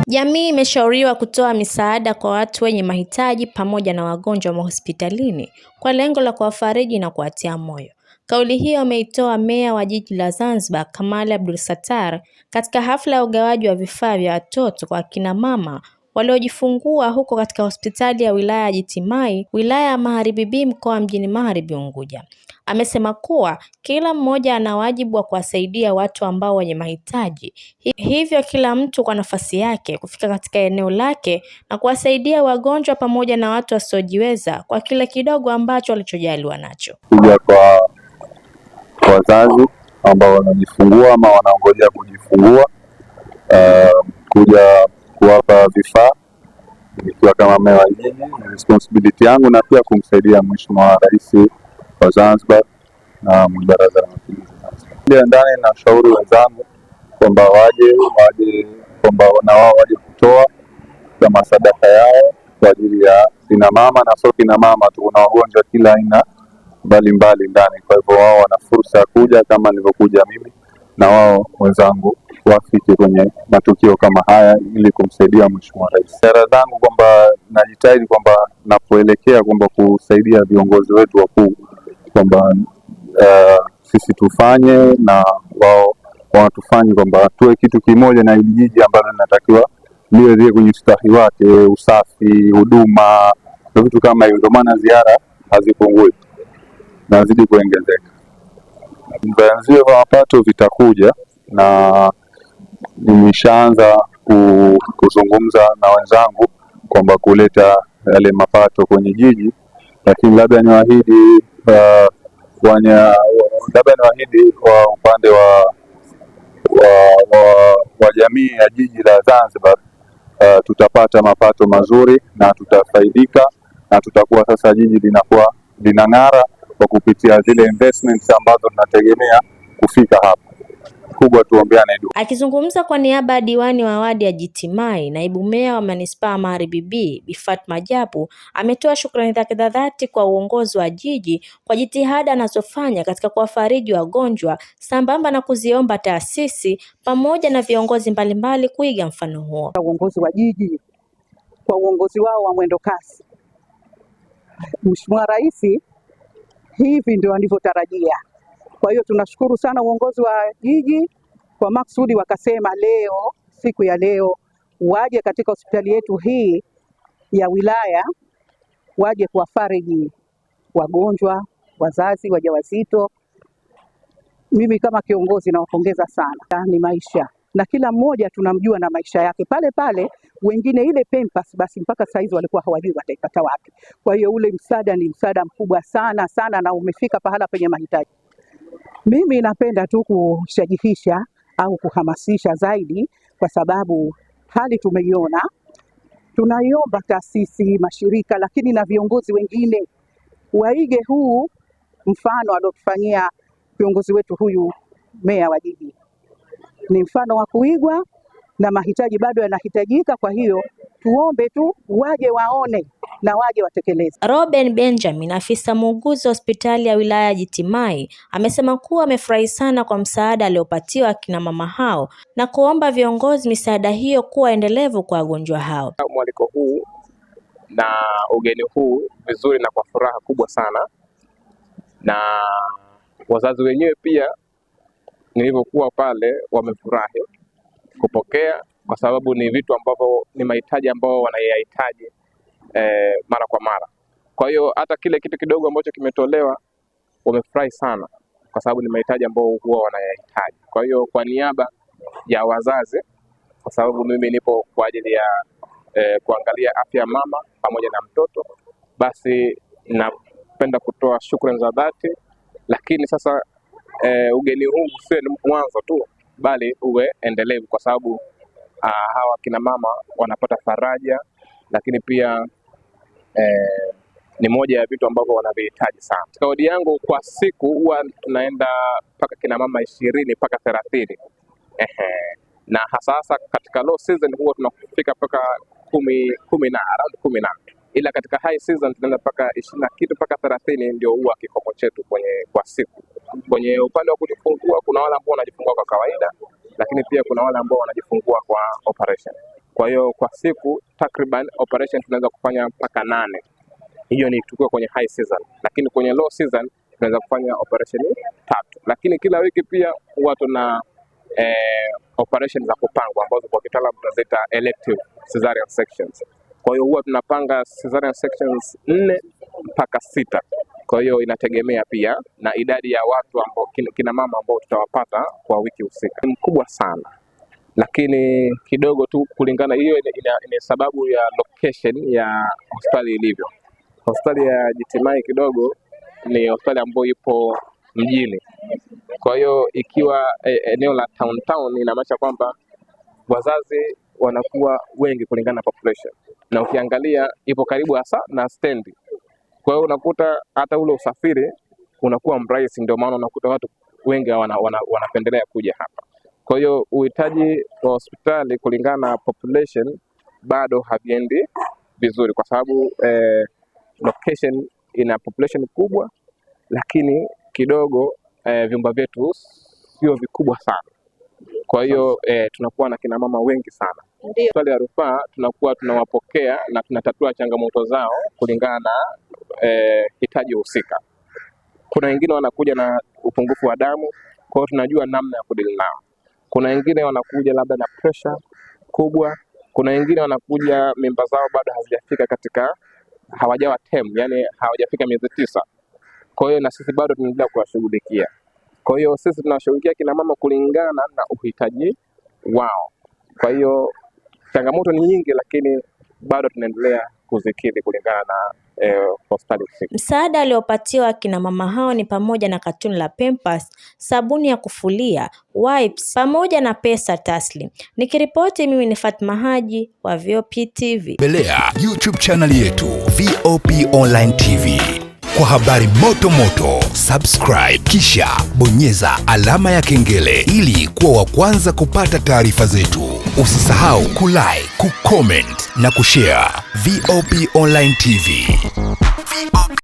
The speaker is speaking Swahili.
Jamii imeshauriwa kutoa misaada kwa watu wenye mahitaji pamoja na wagonjwa mahospitalini kwa lengo la kuwafariji na kuwatia moyo. Kauli hiyo ameitoa Meya wa Jiji la Zanzibar, Kamali Abdul Sattar, katika hafla ya ugawaji wa vifaa vya watoto kwa kina mama waliojifungua huko katika hospitali ya wilaya ya Jitimai, wilaya ya Magharibi B, mkoa Mjini Magharibi Unguja. Amesema kuwa kila mmoja ana wajibu wa kuwasaidia watu ambao wenye mahitaji. Hivyo kila mtu kwa nafasi yake kufika katika eneo lake na kuwasaidia wagonjwa pamoja na watu wasiojiweza kwa kile kidogo ambacho walichojaliwa nacho. Kuja kwa wazazi ambao wanajifungua ama wanaongojea kujifungua, kuja kuwapa vifaa ikiwa kama Meya wa Jiji, ni responsibility yangu, na pia kumsaidia Mheshimiwa Rais wa Zanzibar na Baraza la Mapinduzi Zanzibar. Ndani na shauri wenzangu kwamba waje kwamba na wao waje kutoa kama sadaka yao kwa ajili ya kina mama, na sio kina mama tu, kuna wagonjwa kila aina mbalimbali ndani. Kwa hivyo wao wana fursa ya kuja kama nilivyokuja mimi, na wao wenzangu wafike kwenye matukio kama haya ili kumsaidia Mheshimiwa Rais. Sera zangu kwamba najitahidi kwamba napoelekea kwamba kusaidia viongozi wetu wakuu kwamba sisi tufanye na wao wanatufanye kwamba tuwe kitu kimoja, na hili jiji ambalo linatakiwa liwe kwenye ustahi wake, usafi, huduma na vitu kama hivyo. Ndio maana ziara hazipungui na zidi kuongezeka. Vianzio vya mapato vitakuja, na nimeshaanza kuzungumza na wenzangu kwamba kuleta yale mapato kwenye jiji, lakini labda niwaahidi kwa upande wa jamii ya jiji la Zanzibar, tutapata mapato mazuri na tutafaidika, na tutakuwa sasa jiji linakuwa linang'ara kwa kupitia zile investments ambazo tunategemea kufika hapa. Kubwa tuombeane dua. Akizungumza kwa niaba ya diwani wa wadi ya Jitimai, naibu meya wa manispaa Magharibi B, Bi Fatma Jabu, ametoa shukrani zake za dhati kwa uongozi wa jiji kwa jitihada anazofanya katika kuwafariji wagonjwa, sambamba na kuziomba taasisi pamoja na viongozi mbalimbali kuiga mfano huo. Uongozi wa jiji kwa uongozi wao wa mwendo kasi, Mheshimiwa Rais hivi ndio alivyotarajia. Kwa hiyo tunashukuru sana uongozi wa jiji kwa maksudi wakasema leo, siku ya leo, waje katika hospitali yetu hii ya wilaya, waje kuwafariji wagonjwa, wazazi, wajawazito. Mimi kama kiongozi nawapongeza sana. Ni maisha, na kila mmoja tunamjua na maisha yake pale pale. Wengine ile Pampers basi mpaka saizi walikuwa hawajui wataipata wapi. Kwa hiyo ule msaada ni msaada mkubwa sana sana, na umefika pahala penye mahitaji. Mimi napenda tu kushajihisha au kuhamasisha zaidi, kwa sababu hali tumeiona. Tunaiomba taasisi, mashirika, lakini na viongozi wengine waige huu mfano aliotufanyia viongozi wetu huyu Meya wa Jiji. Ni mfano wa kuigwa na mahitaji bado yanahitajika. Kwa hiyo tuombe tu waje waone na waje watekeleze. Robin Benjamin, afisa muuguzi wa hospitali ya wilaya ya Jitimai, amesema kuwa amefurahi sana kwa msaada aliopatiwa akina mama hao na kuomba viongozi misaada hiyo kuwa endelevu kwa wagonjwa hao. Mwaliko huu na ugeni huu vizuri na kwa furaha kubwa sana, na wazazi wenyewe pia nilivyokuwa pale wamefurahi kupokea, kwa sababu ni vitu ambavyo ni mahitaji ambao wanayahitaji mara kwa mara. Kwa hiyo hata kile kitu kidogo ambacho kimetolewa wamefurahi sana, kwa sababu ni mahitaji ambao huwa wanayahitaji. Kwa hiyo kwa niaba ya wazazi, kwa sababu mimi nipo kwa ajili ya kuangalia afya ya mama pamoja na mtoto, basi napenda kutoa shukrani za dhati. Lakini sasa ugeni huu sio mwanzo tu, bali uwe endelevu, kwa sababu hawa kina mama wanapata faraja, lakini pia ni moja ya vitu ambavyo wanavihitaji sana. Kaudi yangu kwa siku huwa tunaenda mpaka kina mama 20 mpaka 30. Na hasa katika low season huwa tunafika mpaka 10 na ila katika high season tunaenda mpaka 20 na kitu mpaka 30, ndio huwa kikomo chetu kwa siku. Kwenye upande wa kujifungua kuna wale ambao wanajifungua kwa kawaida, lakini pia kuna wale ambao wanajifungua kwa operation. Kwa hiyo kwa siku takriban operation tunaweza kufanya mpaka 8. Hiyo ni tukiwa kwenye high season, lakini kwenye low season tunaweza kufanya operation 3. Lakini kila wiki pia huwa tuna operation za kupangwa ambazo kwa kitaalamu tunaziita elective cesarean sections. Kwa hiyo huwa tunapanga cesarean sections 4 mpaka 6. Kwa hiyo inategemea pia na idadi ya watu ambao kina mama ambao tutawapata kwa wiki husika. Ni mkubwa sana, lakini kidogo tu kulingana, hiyo ni sababu ya location ya hospitali ilivyo. Hospitali ya Jitimai kidogo ni hospitali ambayo ipo mjini. Kwa hiyo ikiwa eneo la town inamaanisha kwamba wazazi wanakuwa wengi kulingana na population, na ukiangalia ipo karibu hasa na stendi. Kwa hiyo unakuta hata ule usafiri unakuwa mrahisi, ndio maana unakuta watu wengi wanapendelea kuja hapa. Kwa hiyo uhitaji wa hospitali kulingana na population bado haviendi vizuri, kwa sababu location ina population kubwa, lakini kidogo vyumba vyetu sio vikubwa sana. Kwa hiyo tunakuwa na kina mama wengi sana. Hospitali ya rufaa tunakuwa tunawapokea na tunatatua changamoto zao kulingana na hitaji husika. Kuna wengine wanakuja na upungufu wa damu, kwa hiyo tunajua namna ya kudili nao. Kuna wengine wanakuja labda na pressure kubwa, kuna wengine wanakuja mimba zao bado hazijafika hawajawa term, yani hawajafika miezi 9. Kwa hiyo na sisi bado tunaendelea kuwashughulikia. Kwa hiyo sisi tunawashughulikia kina mama kulingana na uhitaji wao. Kwa hiyo changamoto ni nyingi, lakini bado tunaendelea kuzikidhi kulingana na hospitali husika. Msaada aliopatiwa akina mama hao ni pamoja na katuni la Pampers, sabuni ya kufulia, wipes pamoja na pesa taslim. Nikiripoti mimi ni Fatma Haji wa VOP TV. Tembelea YouTube channel yetu VOP Online TV kwa habari moto, subscribe kisha bonyeza alama ya kengele ili kuwa wa kwanza kupata taarifa zetu. Usisahau kulike, kucomment na kushare. VOP Online TV. VOP.